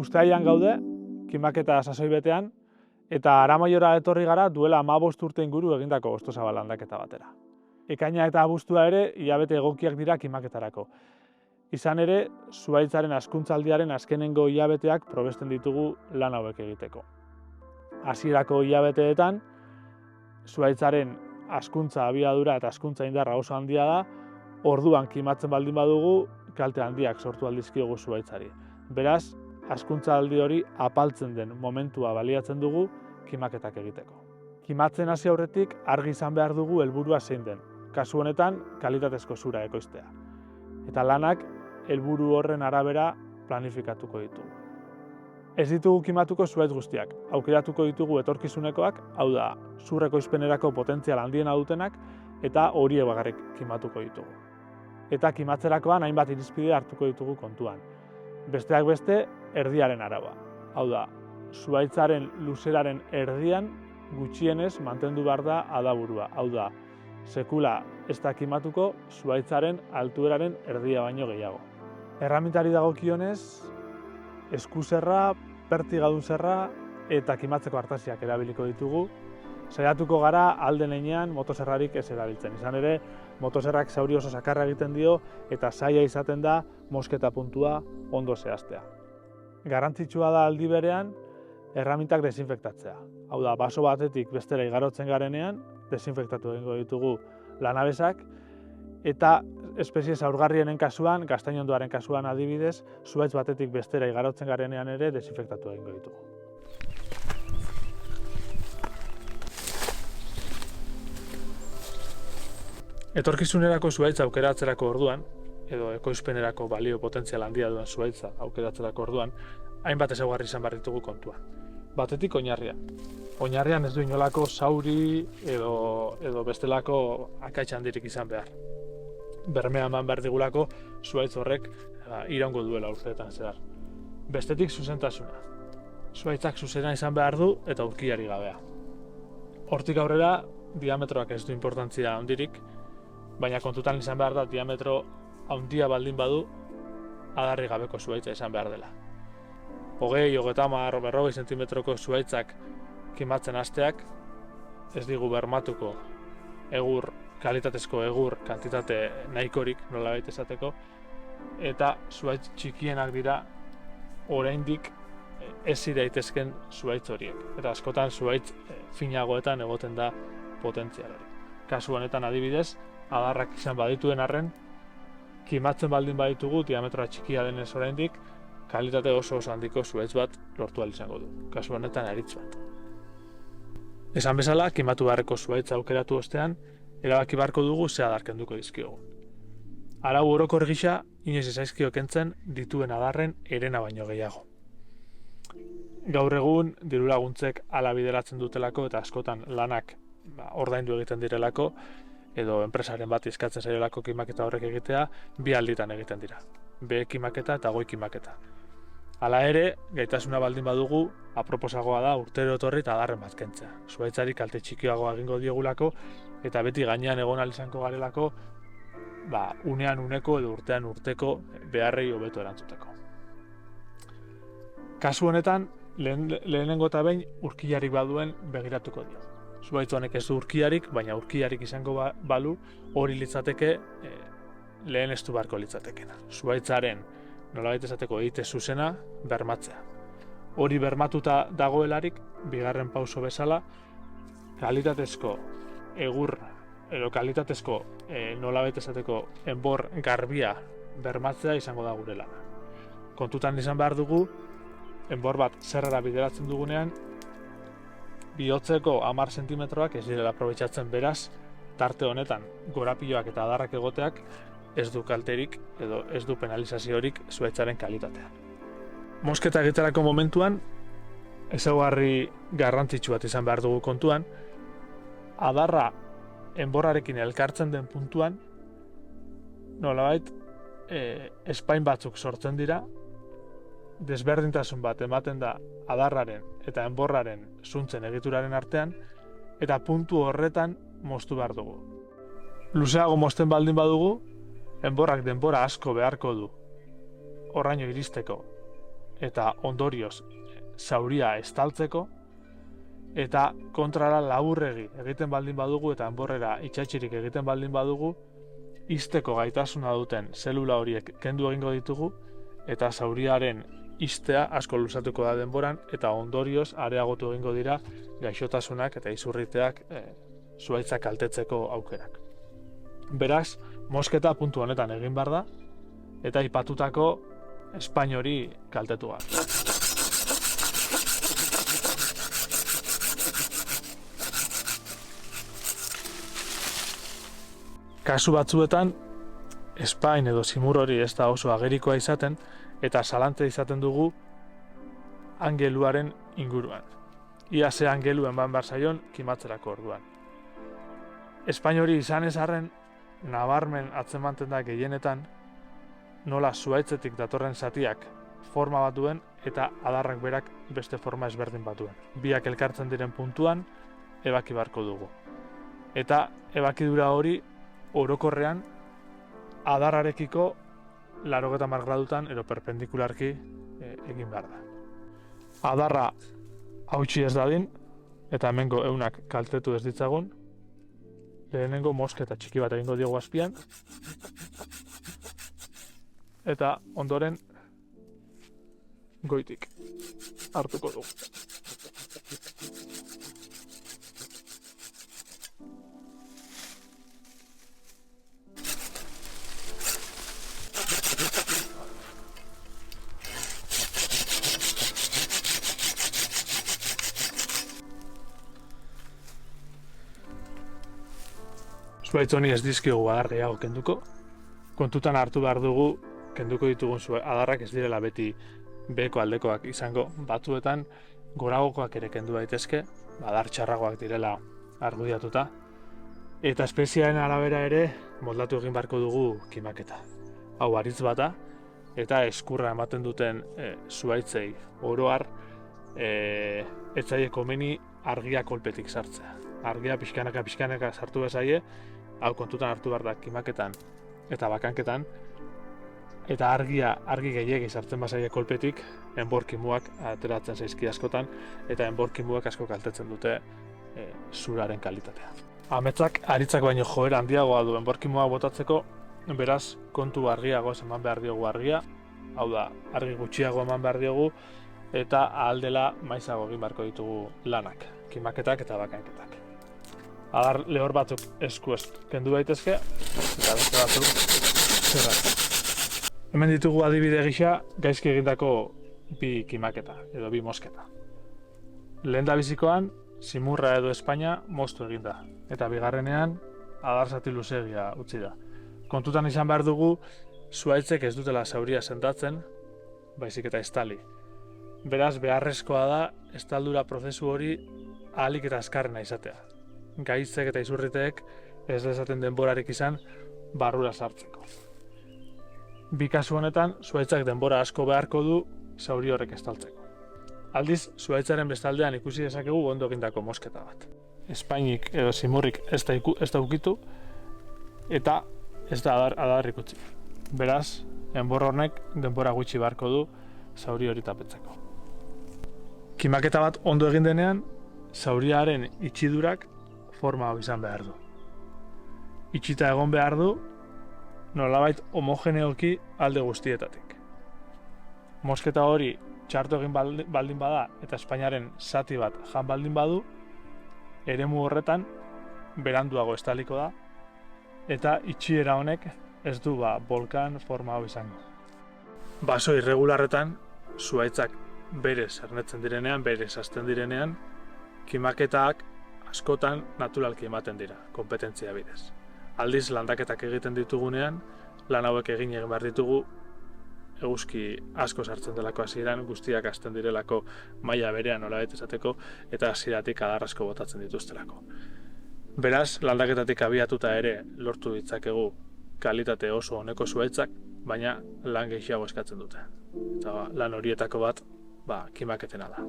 Uztailean gaude, kimaketa sasoi betean, eta Aramaiora etorri gara duela 15 urte inguru egindako hostozabal landaketa batera. Ekaina eta abuztua ere hilabete egokiak dira kimaketarako. Izan ere, zuhaitzaren hazkuntzaldiaren azkenengo hilabeteak probesten ditugu lan hauek egiteko. Hasierako hilabeteetan, zuhaitzaren hazkuntza abiadura eta hazkuntza indarra oso handia da, orduan kimatzen baldin badugu, kalte handiak sortu aldizkiogu zuhaitzari. Beraz, hazkuntzaldi hori apaltzen den momentua baliatzen dugu kimaketak egiteko. Kimatzen hasi aurretik argi izan behar dugu helburua zein den. Kasu honetan, kalitatezko zura ekoiztea. Eta lanak helburu horren arabera planifikatuko ditugu. Ez ditugu kimatuko zuhaitz guztiak, aukeratuko ditugu etorkizunekoak, hau da, zur ekoizpenerako potentzial handiena dutenak, eta horiek bakarrik kimatuko ditugu. Eta kimatzerakoan hainbat irizpide hartuko ditugu kontuan. Besteak beste, erdiaren araba. Hau da, zuhaitzaren luzeraren erdian gutxienez mantendu behar da adaburua. Hau da, sekula ez da kimatuko zuhaitzaren altueraren erdia baino gehiago. Erramintari dagokionez, eskuzerra, pertigadun zerra eta kimatzeko artaziak erabiliko ditugu. Saiatuko gara ahal den heinean motozerrarik ez erabiltzen. Izan ere, motozerrak zauri oso sakarra egiten dio eta zaila izaten da mosketa puntua ondo zehaztea. Garrantzitsua da aldi berean erramintak desinfektatzea. Hau da, baso batetik bestera igarotzen garenean, desinfektatu egingo ditugu lanabesak, eta espezie zaurgarrienen kasuan, gaztainondoaren kasuan adibidez, zuhaitz batetik bestera igarotzen garenean ere desinfektatu egingo ditugu. Etorkizunerako zuhaitza aukeratzerako orduan, edo ekoizpenerako balio potentzial handia duen zuhaitza aukeratzerako orduan, hainbat ezaugarri izan behar ditugu kontuan. Batetik oinarria. Oinarrian ez du inolako zauri edo bestelako akaitz handirik izan behar. Bermea eman behar digulako zuhaitz horrek iraungo duela urteetan zehar. Bestetik zuzentasuna. Zuhaitzak zuzena izan behar du eta urkiari gabea. Hortik aurrera, diametroak ez du inportantzia handirik, baina kontutan izan behar da diametro handia baldin badu adarri gabeko zuhaitza izan behar dela. 20-30 zentimetroko zuhaitzak kimatzen hasteak ez digu bermatuko kalitatezko egur kantitate nahikorik nolabait esateko, eta zuhaitz txikienak dira oraindik hezi daitezken zuhaitz horiek. Eta askotan zuhaitz finagoetan egoten da potentzial hori. Kasu honetan adibidez, adarrak izan badituen arren, kimatzen baldin baditugu diametroa txikia denez oraindik, kalitate oso handiko zuhaitz bat lortu ahal izango du. Kasu honetan aritz bat. Esan bezala, kimatu beharreko zuhaitza aukeratu ostean, erabaki beharko dugu ze adar kenduko dizkiogu. Arau orokor gisa, inoiz ez zaizkio kentzen dituen adarren herena baino gehiago. Gaur egun, dirulaguntzek hala bideratzen dutelako eta askotan lanak ordaindu egiten direlako, edo enpresaren bat eskatzen zailelako kimaketa horrek egitea, bi alditan egiten dira. B kimaketa eta goi kimaketa. Hala ere, gaitasuna baldin badugu, aproposagoa da urtero etorri eta adarren bat kentzea. Zuhaitzari kalte txikiagoa egingo diogulako, eta beti gainean egon ahal izango garelako, unean uneko edo urtean urteko beharrei hobeto erantzuteko. Kasu honetan, lehenengo eta behin urkilarik baduen begiratuko dio. Zuhaitz honek ez du urkilarik, baina urkilarik izango balu, hori litzateke lehen estu beharko litzatekena. Zuhaitzaren nolabait esateko egite zuzena bermatzea. Hori bermatuta dagoelarik, bigarren pauso bezala, kalitatezko egur edo kalitatezko nolabait esateko enbor garbia bermatzea izango da gure lana. Kontutan izan behar dugu, enbor bat zerrera bideratzen dugunean, bihotzeko 10 zentimetroak ez direla aprobetxatzen, beraz, tarte honetan gorapiloak eta adarrak egoteak ez du kalterik edo ez du penalizaziorik zuhaitzaren kalitatean. Mosketa egiterako momentuan, ezaugarri garrantzitsu bat izan behar dugu kontuan, adarra enborrarekin elkartzen den puntuan, nolabait, espain batzuk sortzen dira, desberdintasun bat ematen da adarraren eta enborraren zuntzen egituraren artean, eta puntu horretan moztu behar dugu. Luzeago mozten baldin badugu, enborrak denbora asko beharko du horraino iristeko eta ondorioz zauria estaltzeko, eta kontrara laburregi egiten baldin badugu eta enborrera itxatxirik egiten baldin badugu, ixteko gaitasuna duten zelula horiek kendu egingo ditugu, eta zauriaren ixtea asko luzatuko da denboran, eta ondorioz areagotu egingo dira gaixotasunak eta izurriteak zuhaitzak kaltetzeko aukerak. Beraz, mosketa puntu honetan egin behar da, eta aipatutako espain hori kaltetu behar. Kasu batzuetan, espain edo zimur hori ez da oso agerikoa izaten, eta zalantza izaten dugu angeluaren inguruan. Ia ze angelu eman behar zaion kimatzerako orduan. Espain hori izan ez arren, nabarmen atzemanten da gehienetan, nola zuhaitzetik datorren zatiak forma bat duen eta adarrak berak beste forma ezberdin bat duen. Biak elkartzen diren puntuan, ebaki beharko dugu. Eta ebakidura hori orokorrean adarrarekiko 80 gradutan edo perpendikularki egin behar da. Adarra hautsi ez dadin, eta hemengo eunak kaltetu ez ditzagun, lehenengo mosketa txiki bat egingo diogu azpian, eta ondoren goitik hartuko dugu. Zuhaitz honi ez dizkigu adar gehiago kenduko. Kontutan hartu behar dugu kenduko ditugun adarrak ez direla beti beheko aldekoak izango. Batzuetan goragokoak ere kendu daitezke, adar txarragoak direla argudiatuta. Eta espeziaren arabera ere moldatu egin beharko dugu kimaketa. Hau haritz bata, eta eskurra ematen duten zuhaitzei oro har ez zaie komeni argia kolpetik sartzea. Argia pixkanaka sartu bezaie, hau kontutan hartu behar da kimaketan eta bakanketan, eta argi gehiegi sartzen bazaie kolpetik, enborkimuak ateratzen zaizki askotan, eta enborkimuak asko kaltetzen dute zuraren kalitatea. Ametsak haritzak baino joera handiagoa du enborkimuak botatzeko, beraz kontu argiago eman behar diogu argia, hau da, argi gutxiago eman behar diogu, eta ahal dela maizago egin beharko ditugu lanak, kimaketak eta bakanketak. Adar lehor batzuk esku kendu daitezke, eta beste batzuk zerrak. Hemen ditugu adibide gisa gaizki egindako bi kimaketa, edo bi mosketa. Lehendabizikoan, zimurra edo Espainia moztu eginda, eta bigarrenean adar zati luzeegia utzi da. Kontutan izan behar dugu, zuhaitzek ez dutela zauria sendatzen, baizik eta estali. Beraz, beharrezkoa da estaldura prozesu hori ahalik eta azkarrena izatea. Gaitzek eta izurriteek ez dezaten denborarik izan barrura sartzeko. Bi kasu honetan, zuhaitzak denbora asko beharko du zauri horrek estaltzeko. Aldiz, zuhaitzaren bestaldean ikusi dezakegu ondo egindako mosketa bat. Espainik edo zimurrik ez da ukitu, eta ez da adarrik utzi. Beraz, enbor honek denbora gutxi beharko du zauri hori tapetzeko. Kimaketa bat ondo egin denean, zauriaren itxidurak forma hau izan behar du. Itxita egon behar du, nolabait homogeneoki alde guztietatik. Mosketa hori txarto egin baldin bada eta Espainiaren zati bat jan baldin badu, eremu horretan beranduago estaliko da, eta itxiera honek ez du volkan forma hau izango. Baso irregularretan, zuhaitzak berez ernetzen direnean, berez hasten direnean, kimaketak askotan naturalki ematen dira, konpetentzia bidez. Aldiz, landaketak egiten ditugunean, lan hauek egin behar ditugu, eguzki asko sartzen delako hasieran, guztiak hasten direlako maila berean nolabait esateko, eta hasieratik adar asko botatzen dituztelako. Beraz, landaketatik abiatuta ere lortu ditzakegu kalitate oso oneko zuhaitzak, baina lan gehiago eskatzen dute. Eta lan horietako bat, kimaketena da.